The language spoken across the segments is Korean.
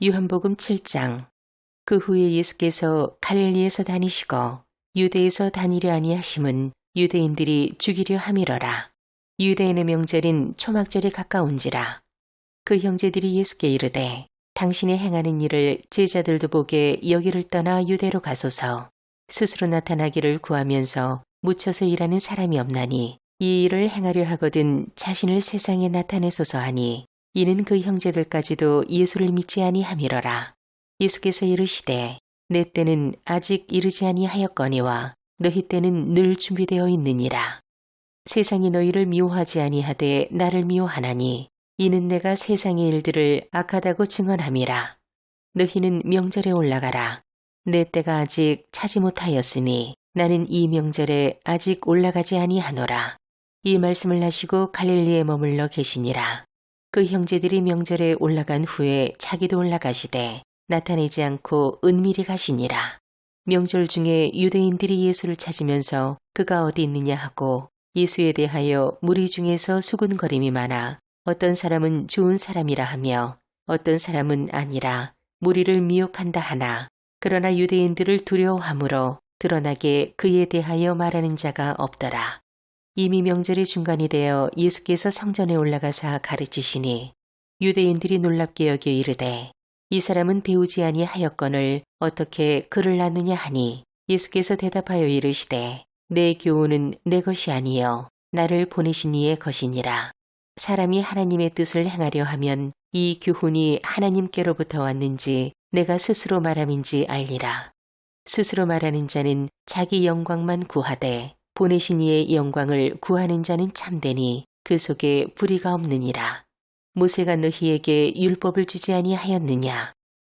요한복음 7장. 그 후에 예수께서 갈릴리에서 다니시고 유대에서 다니려 아니하심은 유대인들이 죽이려 함이러라. 유대인의 명절인 초막절이 가까운지라. 그 형제들이 예수께 이르되 당신이 행하는 일을 제자들도 보게 여기를 떠나 유대로 가소서. 스스로 나타나기를 구하면서 묻혀서 일하는 사람이 없나니 이 일을 행하려 하거든 자신을 세상에 나타내소서 하니 이는 그 형제들까지도 예수를 믿지 아니함이러라. 예수께서 이르시되 내 때는 아직 이르지 아니하였거니와 너희 때는 늘 준비되어 있느니라. 세상이 너희를 미워하지 아니하되 나를 미워하나니 이는 내가 세상의 일들을 악하다고 증언함이라. 너희는 명절에 올라가라. 내 때가 아직 차지 못하였으니 나는 이 명절에 아직 올라가지 아니하노라. 이 말씀을 하시고 갈릴리에 머물러 계시니라. 그 형제들이 명절에 올라간 후에 자기도 올라가시되 나타내지 않고 은밀히 가시니라. 명절 중에 유대인들이 예수를 찾으면서 그가 어디 있느냐 하고 예수에 대하여 무리 중에서 수군거림이 많아 어떤 사람은 좋은 사람이라 하며 어떤 사람은 아니라 무리를 미혹한다 하나 그러나 유대인들을 두려워하므로 드러나게 그에 대하여 말하는 자가 없더라. 이미 명절의 중간이 되어 예수께서 성전에 올라가사 가르치시니 유대인들이 놀랍게 여겨 이르되 이 사람은 배우지 아니하였거늘 어떻게 글을 낳느냐 하니 예수께서 대답하여 이르시되 내 교훈은 내 것이 아니요 나를 보내신 이의 것이니라. 사람이 하나님의 뜻을 행하려 하면 이 교훈이 하나님께로부터 왔는지 내가 스스로 말함인지 알리라. 스스로 말하는 자는 자기 영광만 구하되 보내신 이의 영광을 구하는 자는 참되니 그 속에 불의가 없느니라. 모세가 너희에게 율법을 주지 아니하였느냐?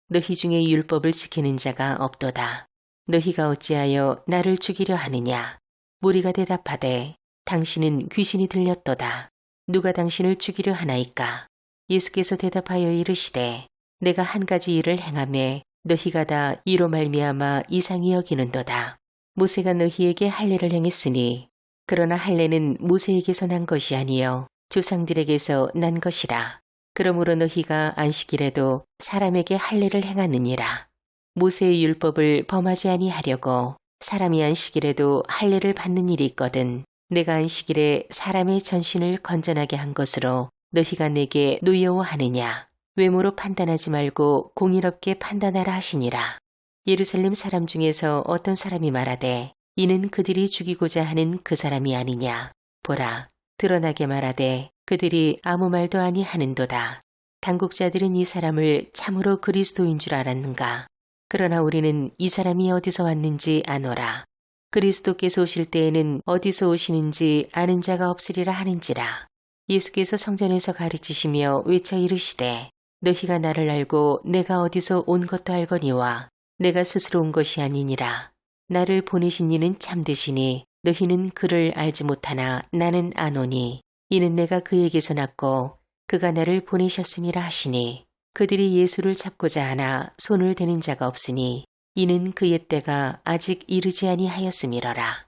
너희 중에 율법을 지키는 자가 없도다. 너희가 어찌하여 나를 죽이려 하느냐? 무리가 대답하되 당신은 귀신이 들렸도다. 누가 당신을 죽이려 하나이까? 예수께서 대답하여 이르시되 내가 한 가지 일을 행하매 너희가 다 이로 말미암아 이상히 여기는도다. 모세가 너희에게 할례를 행했으니 그러나 할례는 모세에게서 난 것이 아니요 조상들에게서 난 것이라. 그러므로 너희가 안식일에도 사람에게 할례를 행하느니라. 모세의 율법을 범하지 아니하려고 사람이 안식일에도 할례를 받는 일이 있거든 내가 안식일에 사람의 전신을 건전하게 한 것으로 너희가 내게 노여워하느냐. 외모로 판단하지 말고 공의롭게 판단하라 하시니라. 예루살렘 사람 중에서 어떤 사람이 말하되 이는 그들이 죽이고자 하는 그 사람이 아니냐. 보라 드러나게 말하되 그들이 아무 말도 아니하는도다. 당국자들은 이 사람을 참으로 그리스도인 줄 알았는가. 그러나 우리는 이 사람이 어디서 왔는지 아노라. 그리스도께서 오실 때에는 어디서 오시는지 아는 자가 없으리라 하는지라. 예수께서 성전에서 가르치시며 외쳐 이르시되 너희가 나를 알고 내가 어디서 온 것도 알거니와 내가 스스로 온 것이 아니니라. 나를 보내신 이는 참되시니 너희는 그를 알지 못하나 나는 아노니 이는 내가 그에게서 났고 그가 나를 보내셨음이라 하시니 그들이 예수를 잡고자 하나 손을 대는 자가 없으니 이는 그의 때가 아직 이르지 아니하였음이러라.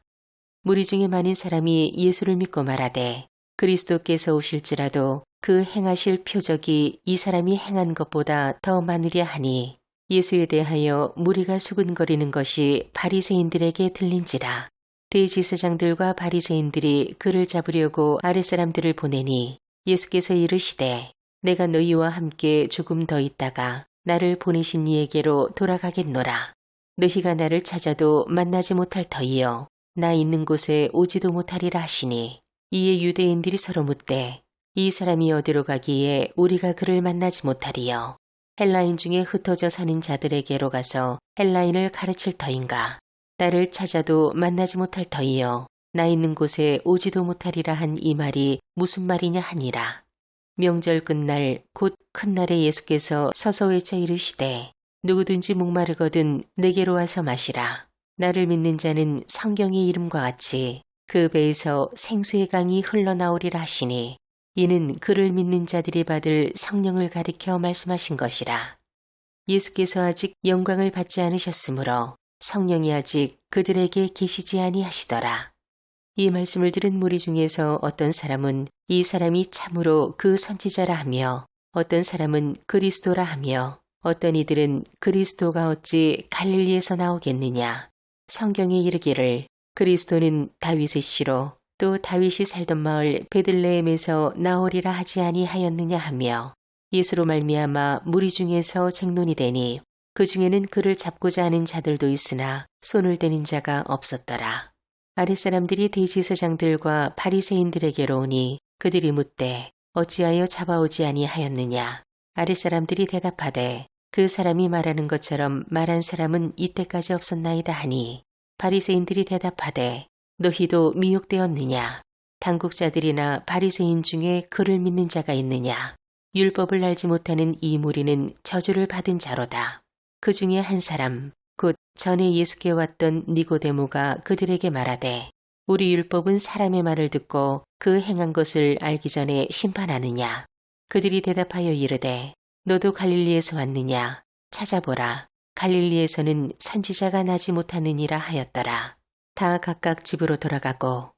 무리 중에 많은 사람이 예수를 믿고 말하되 그리스도께서 오실지라도 그 행하실 표적이 이 사람이 행한 것보다 더 많으랴 하니 예수에 대하여 무리가 수군거리는 것이 바리새인들에게 들린지라. 대제사장들과 바리새인들이 그를 잡으려고 아랫사람들을 보내니 예수께서 이르시되 내가 너희와 함께 조금 더 있다가 나를 보내신 이에게로 돌아가겠노라. 너희가 나를 찾아도 만나지 못할 터이요 나 있는 곳에 오지도 못하리라 하시니 이에 유대인들이 서로 묻되 이 사람이 어디로 가기에 우리가 그를 만나지 못하리요. 헬라인 중에 흩어져 사는 자들에게로 가서 헬라인을 가르칠 터인가. 나를 찾아도 만나지 못할 터이요 나 있는 곳에 오지도 못하리라 한 이 말이 무슨 말이냐 하니라. 명절 끝날 곧 큰 날에 예수께서 서서 외쳐 이르시되 누구든지 목마르거든 내게로 와서 마시라. 나를 믿는 자는 성경의 이름과 같이 그 배에서 생수의 강이 흘러나오리라 하시니 이는 그를 믿는 자들이 받을 성령을 가리켜 말씀하신 것이라. 예수께서 아직 영광을 받지 않으셨으므로 성령이 아직 그들에게 계시지 아니하시더라. 이 말씀을 들은 무리 중에서 어떤 사람은 이 사람이 참으로 그 선지자라 하며 어떤 사람은 그리스도라 하며 어떤 이들은 그리스도가 어찌 갈릴리에서 나오겠느냐. 성경에 이르기를 그리스도는 다윗의 씨로 또 다윗이 살던 마을 베들레헴에서 나오리라 하지 아니하였느냐 하며 예수로 말미암아 무리 중에서 쟁론이 되니 그 중에는 그를 잡고자 하는 자들도 있으나 손을 대는 자가 없었더라. 아랫사람들이 대제사장들과 바리새인들에게로 오니 그들이 묻되 어찌하여 잡아오지 아니하였느냐. 아랫사람들이 대답하되 그 사람이 말하는 것처럼 말한 사람은 이때까지 없었나이다 하니 바리새인들이 대답하되 너희도 미혹되었느냐. 당국자들이나 바리새인 중에 그를 믿는 자가 있느냐. 율법을 알지 못하는 이 무리는 저주를 받은 자로다. 그 중에 한 사람 곧 전에 예수께 왔던 니고데모가 그들에게 말하되 우리 율법은 사람의 말을 듣고 그 행한 것을 알기 전에 심판하느냐. 그들이 대답하여 이르되 너도 갈릴리에서 왔느냐. 찾아보라. 갈릴리에서는 선지자가 나지 못하느니라 하였더라. 다 각각 집으로 돌아가고.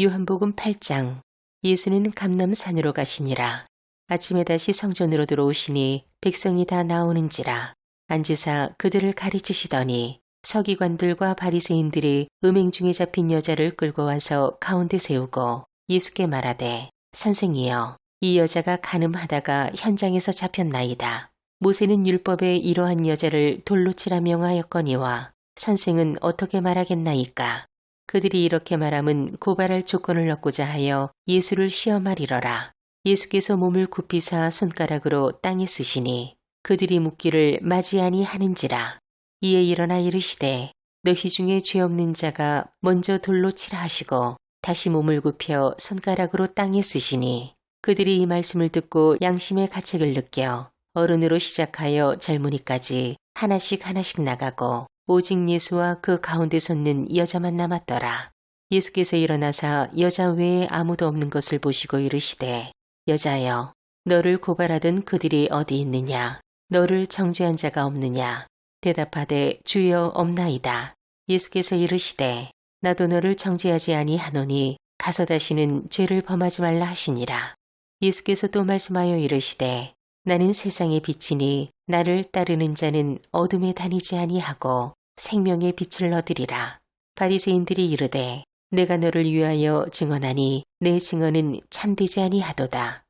요한복음 8장. 예수는 감람산으로 가시니라. 아침에 다시 성전으로 들어오시니 백성이 다 나오는지라. 앉으사 그들을 가르치시더니 서기관들과 바리새인들이 음행 중에 잡힌 여자를 끌고 와서 가운데 세우고 예수께 말하되 선생이여 이 여자가 간음하다가 현장에서 잡혔나이다. 모세는 율법에 이러한 여자를 돌로 치라 명하였거니와 선생은 어떻게 말하겠나이까. 그들이 이렇게 말함은 고발할 조건을 얻고자 하여 예수를 시험하리러라. 예수께서 몸을 굽히사 손가락으로 땅에 쓰시니 그들이 묻기를 맞이하니 하는지라. 이에 일어나 이르시되 너희 중에 죄 없는 자가 먼저 돌로 치라 하시고 다시 몸을 굽혀 손가락으로 땅에 쓰시니 그들이 이 말씀을 듣고 양심의 가책을 느껴 어른으로 시작하여 젊은이까지 하나씩 나가고 오직 예수와 그 가운데 섰는 여자만 남았더라. 예수께서 일어나사 여자 외에 아무도 없는 것을 보시고 이르시되 여자여 너를 고발하던 그들이 어디 있느냐. 너를 정죄한 자가 없느냐. 대답하되 주여 없나이다. 예수께서 이르시되 나도 너를 정죄하지 아니하노니 가서 다시는 죄를 범하지 말라 하시니라. 예수께서 또 말씀하여 이르시되 나는 세상의 빛이니 나를 따르는 자는 어둠에 다니지 아니하고 생명의 빛을 얻으리라. 바리새인들이 이르되 내가 너를 위하여 증언하니 내 증언은 참되지 아니하도다.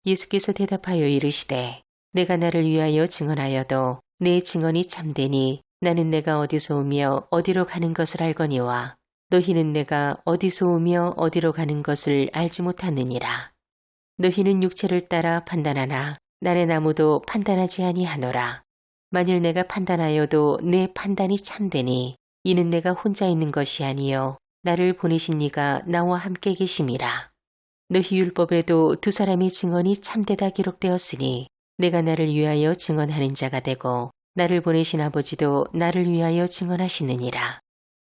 예수께서 대답하여 이르시되 내가 나를 위하여 증언하여도 내 증언이 참되니 나는 내가 어디서 오며 어디로 가는 것을 알거니와 너희는 내가 어디서 오며 어디로 가는 것을 알지 못하느니라. 너희는 육체를 따라 판단하나 나는 아무도 판단하지 아니하노라. 만일 내가 판단하여도 내 판단이 참되니 이는 내가 혼자 있는 것이 아니요 나를 보내신 이가 나와 함께 계심이라. 너희 율법에도 두 사람의 증언이 참되다 기록되었으니 내가 나를 위하여 증언하는 자가 되고 나를 보내신 아버지도 나를 위하여 증언하시느니라.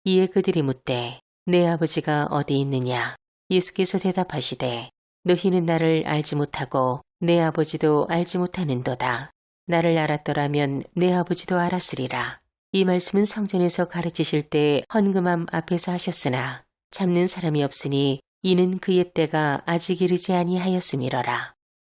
이에 그들이 묻되 내 아버지가 어디 있느냐. 예수께서 대답하시되 너희는 나를 알지 못하고 내 아버지도 알지 못하는도다. 나를 알았더라면 내 아버지도 알았으리라. 이 말씀은 성전에서 가르치실 때 헌금함 앞에서 하셨으나 잡는 사람이 없으니 이는 그의 때가 아직 이르지 아니하였음이러라.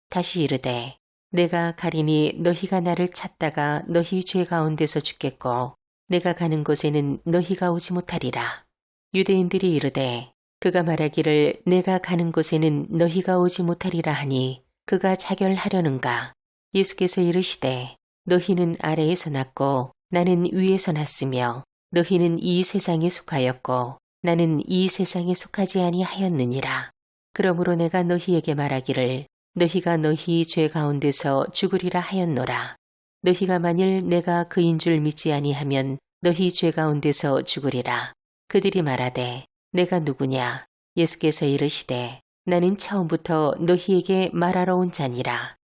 다시 이르되 내가 가리니 너희가 나를 찾다가 너희 죄 가운데서 죽겠고 내가 가는 곳에는 너희가 오지 못하리라. 유대인들이 이르되 그가 말하기를 내가 가는 곳에는 너희가 오지 못하리라 하니 그가 자결하려는가. 예수께서 이르시되 너희는 아래에서 났고 나는 위에서 났으며 너희는 이 세상에 속하였고 나는 이 세상에 속하지 아니하였느니라. 그러므로 내가 너희에게 말하기를 너희가 너희 죄 가운데서 죽으리라 하였노라. 너희가 만일 내가 그인 줄 믿지 아니하면 너희 죄 가운데서 죽으리라. 그들이 말하되 내가 누구냐. 예수께서 이르시되 나는 처음부터 너희에게 말하러 온 자니라.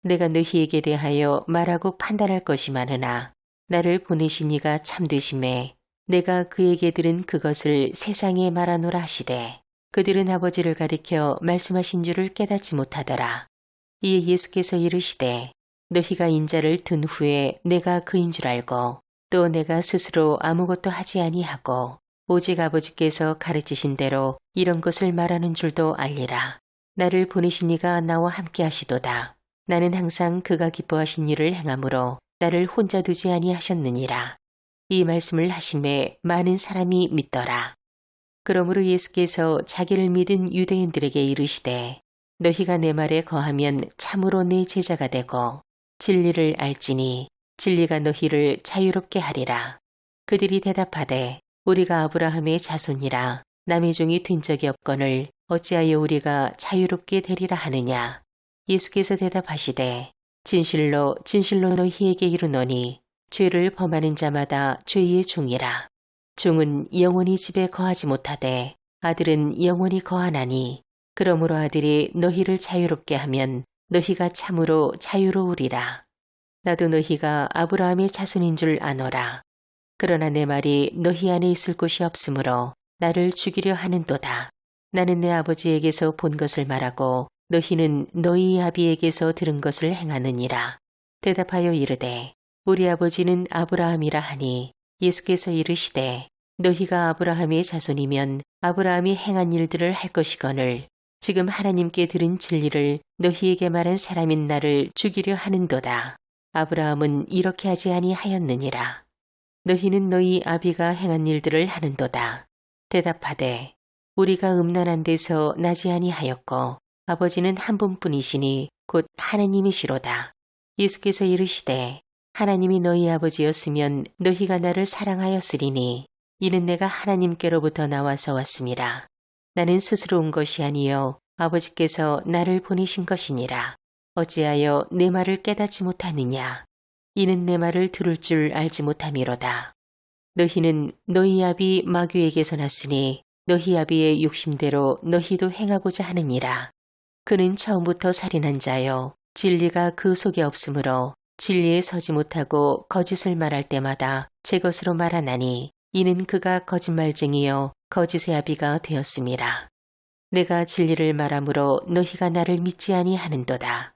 내가 너희에게 대하여 말하고 판단할 것이 많으나 나를 보내신 이가 참되심에 내가 그에게 들은 그것을 세상에 말하노라 하시되 그들은 아버지를 가리켜 말씀하신 줄을 깨닫지 못하더라. 이에 예수께서 이르시되 너희가 인자를 든 후에 내가 그인 줄 알고 또 내가 스스로 아무것도 하지 아니하고 오직 아버지께서 가르치신 대로 이런 것을 말하는 줄도 알리라. 나를 보내신 이가 나와 함께 하시도다. 나는 항상 그가 기뻐하신 일을 행함으로 나를 혼자 두지 아니하셨느니라. 이 말씀을 하심에 많은 사람이 믿더라. 그러므로 예수께서 자기를 믿은 유대인들에게 이르시되 너희가 내 말에 거하면 참으로 내 제자가 되고 진리를 알지니 진리가 너희를 자유롭게 하리라. 그들이 대답하되 우리가 아브라함의 자손이라 남의 종이 된 적이 없거늘 어찌하여 우리가 자유롭게 되리라 하느냐. 예수께서 대답하시되 진실로 진실로 너희에게 이르노니 죄를 범하는 자마다 죄의 종이라. 종은 영원히 집에 거하지 못하되 아들은 영원히 거하나니 그러므로 아들이 너희를 자유롭게 하면 너희가 참으로 자유로우리라. 나도 너희가 아브라함의 자손인 줄 아노라. 그러나 내 말이 너희 안에 있을 곳이 없으므로 나를 죽이려 하는도다. 나는 내 아버지에게서 본 것을 말하고 너희는 너희 아비에게서 들은 것을 행하느니라. 대답하여 이르되 우리 아버지는 아브라함이라 하니 예수께서 이르시되 너희가 아브라함의 자손이면 아브라함이 행한 일들을 할 것이거늘 지금 하나님께 들은 진리를 너희에게 말한 사람인 나를 죽이려 하는도다. 아브라함은 이렇게 하지 아니하였느니라. 너희는 너희 아비가 행한 일들을 하는도다. 대답하되 우리가 음란한 데서 나지 아니하였고 아버지는 한 분뿐이시니 곧 하나님이시로다. 예수께서 이르시되 하나님이 너희 아버지였으면 너희가 나를 사랑하였으리니 이는 내가 하나님께로부터 나와서 왔음이라. 나는 스스로 온 것이 아니요 아버지께서 나를 보내신 것이니라. 어찌하여 내 말을 깨닫지 못하느냐. 이는 내 말을 들을 줄 알지 못함이로다. 너희는 너희 아비 마귀에게서 났으니 너희 아비의 욕심대로 너희도 행하고자 하느니라. 그는 처음부터 살인한 자요 진리가 그 속에 없으므로 진리에 서지 못하고 거짓을 말할 때마다 제 것으로 말하나니 이는 그가 거짓말쟁이요 거짓의 아비가 되었음이라. 내가 진리를 말하므로 너희가 나를 믿지 아니하는도다.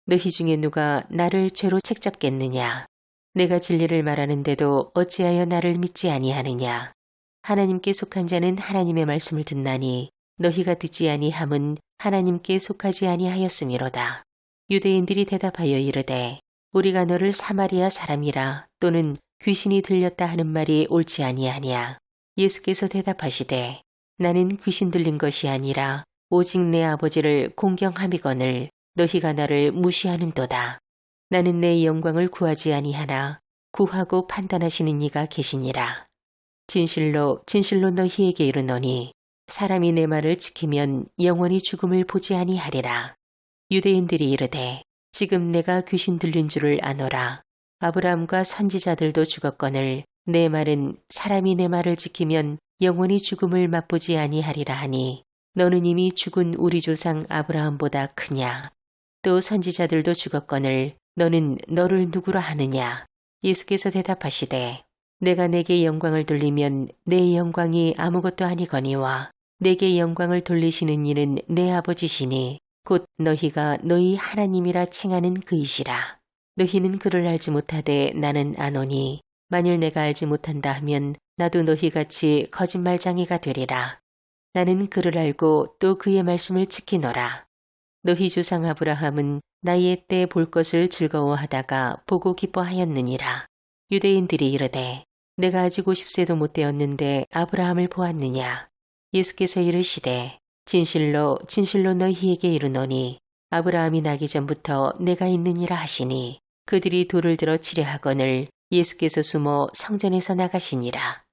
너희 중에 누가 나를 죄로 책잡겠느냐. 내가 진리를 말하는데도 어찌하여 나를 믿지 아니하느냐. 하나님께 속한 자는 하나님의 말씀을 듣나니 너희가 듣지 아니함은 하나님께 속하지 아니하였음이로다. 유대인들이 대답하여 이르되 우리가 너를 사마리아 사람이라 또는 귀신이 들렸다 하는 말이 옳지 아니하냐. 예수께서 대답하시되 나는 귀신 들린 것이 아니라 오직 내 아버지를 공경함이거늘 너희가 나를 무시하는도다. 나는 내 영광을 구하지 아니하나 구하고 판단하시는 이가 계시니라. 진실로 진실로 너희에게 이르노니 사람이 내 말을 지키면 영원히 죽음을 보지 아니하리라. 유대인들이 이르되 지금 내가 귀신 들린 줄을 아노라. 아브라함과 선지자들도 죽었거늘 내 말은 사람이 내 말을 지키면 영원히 죽음을 맛보지 아니하리라 하니 너는 이미 죽은 우리 조상 아브라함보다 크냐. 또 선지자들도 죽었거늘 너는 너를 누구라 하느냐. 예수께서 대답하시되 내가 내게 영광을 돌리면 내 영광이 아무것도 아니거니와 내게 영광을 돌리시는 이는 내 아버지시니 곧 너희가 너희 하나님이라 칭하는 그이시라. 너희는 그를 알지 못하되 나는 아노니 만일 내가 알지 못한다 하면 나도 너희같이 거짓말장이가 되리라. 나는 그를 알고 또 그의 말씀을 지키노라. 너희 조상 아브라함은 나이의 때 볼 것을 즐거워하다가 보고 기뻐하였느니라. 유대인들이 이르되 내가 아직 50세도 못 되었는데 아브라함을 보았느냐. 예수께서 이르시되 진실로 진실로 너희에게 이르노니 아브라함이 나기 전부터 내가 있느니라 하시니 그들이 돌을 들어 치려 하거늘 예수께서 숨어 성전에서 나가시니라.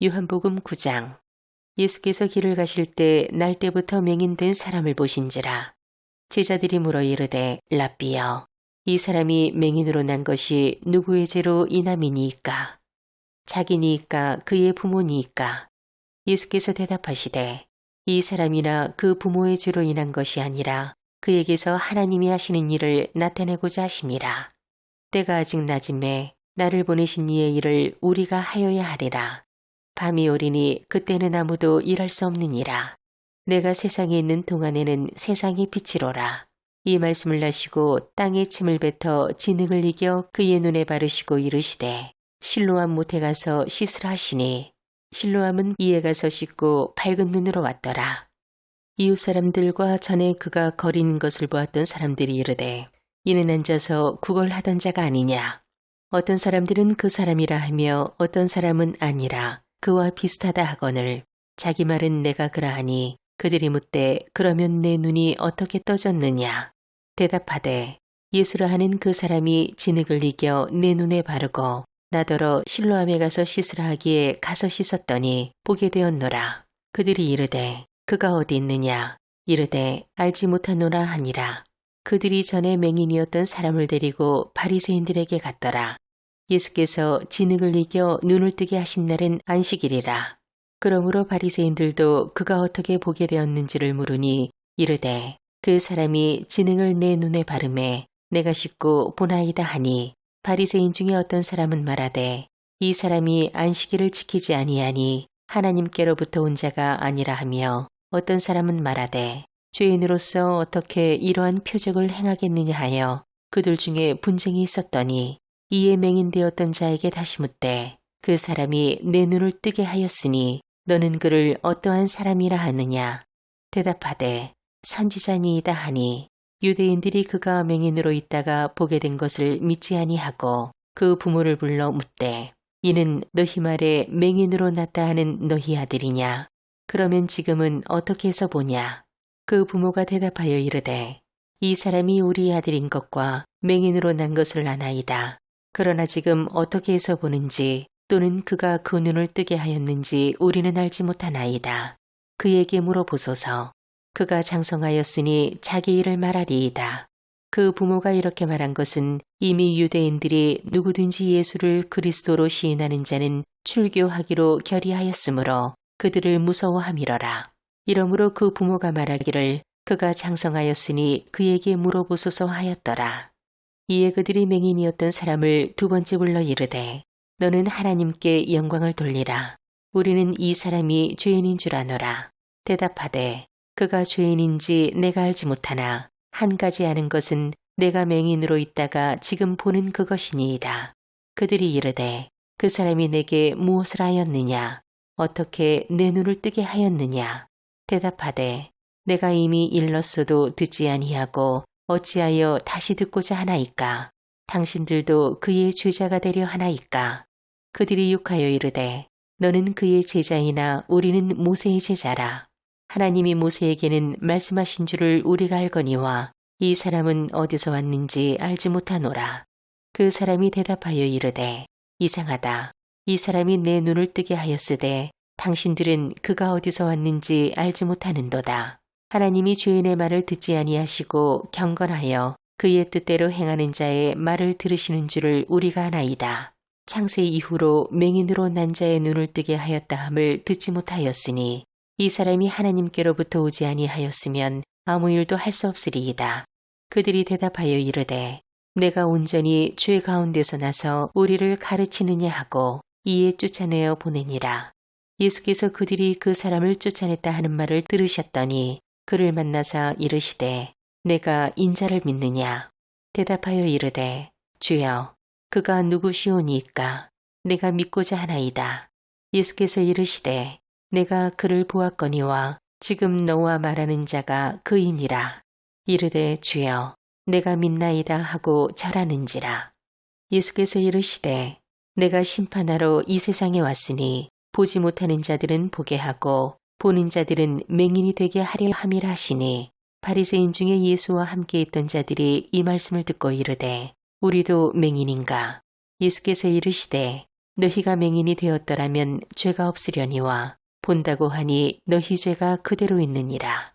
요한복음 9장. 예수께서 길을 가실 때 날 때부터 맹인된 사람을 보신지라. 제자들이 물어 이르되 랍비여 이 사람이 맹인으로 난 것이 누구의 죄로 인함이니이까. 자기니이까 그의 부모니이까. 예수께서 대답하시되 이 사람이나 그 부모의 죄로 인한 것이 아니라 그에게서 하나님이 하시는 일을 나타내고자 하심이라. 때가 아직 낮음에 나를 보내신 이의 일을 우리가 하여야 하리라. 밤이 오리니 그때는 아무도 일할 수 없느니라. 내가 세상에 있는 동안에는 세상의 빛이로라. 이 말씀을 하시고 땅에 침을 뱉어 진흙을 이겨 그의 눈에 바르시고 이르시되 실로암 못에 가서 씻으라 하시니 실로암은 이에 가서 씻고 밝은 눈으로 왔더라. 이웃 사람들과 전에 그가 거리는 것을 보았던 사람들이 이르되 이는 앉아서 구걸하던 자가 아니냐. 어떤 사람들은 그 사람이라 하며 어떤 사람은 아니라 그와 비슷하다 하거늘 자기 말은 내가 그러하니 그들이 묻되 그러면 내 눈이 어떻게 떠졌느냐. 대답하되 예수라 하는 그 사람이 진흙을 이겨 내 눈에 바르고 나더러 실로암에 가서 씻으라 하기에 가서 씻었더니 보게 되었노라. 그들이 이르되 그가 어디 있느냐. 이르되 알지 못하노라 하니라. 그들이 전에 맹인이었던 사람을 데리고 바리새인들에게 갔더라. 예수께서 진흙을 이겨 눈을 뜨게 하신 날은 안식일이라. 그러므로 바리새인들도 그가 어떻게 보게 되었는지를 물으니 이르되 그 사람이 진흙을 내 눈에 바르매 내가 씻고 보나이다 하니 바리새인 중에 어떤 사람은 말하되 이 사람이 안식일을 지키지 아니하니 하나님께로부터 온 자가 아니라 하며 어떤 사람은 말하되 죄인으로서 어떻게 이러한 표적을 행하겠느냐 하여 그들 중에 분쟁이 있었더니 이에 맹인되었던 자에게 다시 묻되 그 사람이 내 눈을 뜨게 하였으니 너는 그를 어떠한 사람이라 하느냐. 대답하되 선지자니이다 하니 유대인들이 그가 맹인으로 있다가 보게 된 것을 믿지 아니하고 그 부모를 불러 묻되 이는 너희 말에 맹인으로 났다 하는 너희 아들이냐. 그러면 지금은 어떻게 해서 보냐. 그 부모가 대답하여 이르되 이 사람이 우리 아들인 것과 맹인으로 난 것을 아나이다. 그러나 지금 어떻게 해서 보는지 또는 그가 그 눈을 뜨게 하였는지 우리는 알지 못하나이다. 그에게 물어보소서. 그가 장성하였으니 자기 일을 말하리이다. 그 부모가 이렇게 말한 것은 이미 유대인들이 누구든지 예수를 그리스도로 시인하는 자는 출교하기로 결의하였으므로 그들을 무서워함이러라. 이러므로 그 부모가 말하기를 그가 장성하였으니 그에게 물어보소서 하였더라. 이에 그들이 맹인이었던 사람을 두 번째 불러 이르되 너는 하나님께 영광을 돌리라. 우리는 이 사람이 죄인인 줄 아노라. 대답하되 그가 죄인인지 내가 알지 못하나 한 가지 아는 것은 내가 맹인으로 있다가 지금 보는 그것이니이다. 그들이 이르되 그 사람이 내게 무엇을 하였느냐. 어떻게 내 눈을 뜨게 하였느냐. 대답하되 내가 이미 일렀어도 듣지 아니하고 어찌하여 다시 듣고자 하나이까. 당신들도 그의 죄자가 되려 하나이까. 그들이 욕하여 이르되 너는 그의 제자이나 우리는 모세의 제자라. 하나님이 모세에게는 말씀하신 줄을 우리가 알거니와 이 사람은 어디서 왔는지 알지 못하노라. 그 사람이 대답하여 이르되 이상하다. 이 사람이 내 눈을 뜨게 하였으되 당신들은 그가 어디서 왔는지 알지 못하는도다. 하나님이 죄인의 말을 듣지 아니하시고 경건하여 그의 뜻대로 행하는 자의 말을 들으시는 줄을 우리가 아나이다. 창세 이후로 맹인으로 난 자의 눈을 뜨게 하였다 함을 듣지 못하였으니 이 사람이 하나님께로부터 오지 아니하였으면 아무 일도 할 수 없으리이다. 그들이 대답하여 이르되 내가 온전히 죄 가운데서 나서 우리를 가르치느냐 하고 이에 쫓아내어 보내니라. 예수께서 그들이 그 사람을 쫓아냈다 하는 말을 들으셨더니 그를 만나사 이르시되 내가 인자를 믿느냐. 대답하여 이르되 주여 그가 누구시오니이까. 내가 믿고자 하나이다. 예수께서 이르시되 내가 그를 보았거니와 지금 너와 말하는 자가 그이니라. 이르되 주여 내가 믿나이다 하고 절하는지라. 예수께서 이르시되 내가 심판하러 이 세상에 왔으니 보지 못하는 자들은 보게 하고 보는 자들은 맹인이 되게 하려 함이라 하시니 바리새인 중에 예수와 함께 있던 자들이 이 말씀을 듣고 이르되 우리도 맹인인가. 예수께서 이르시되 너희가 맹인이 되었더라면 죄가 없으려니와 본다고 하니 너희 죄가 그대로 있느니라.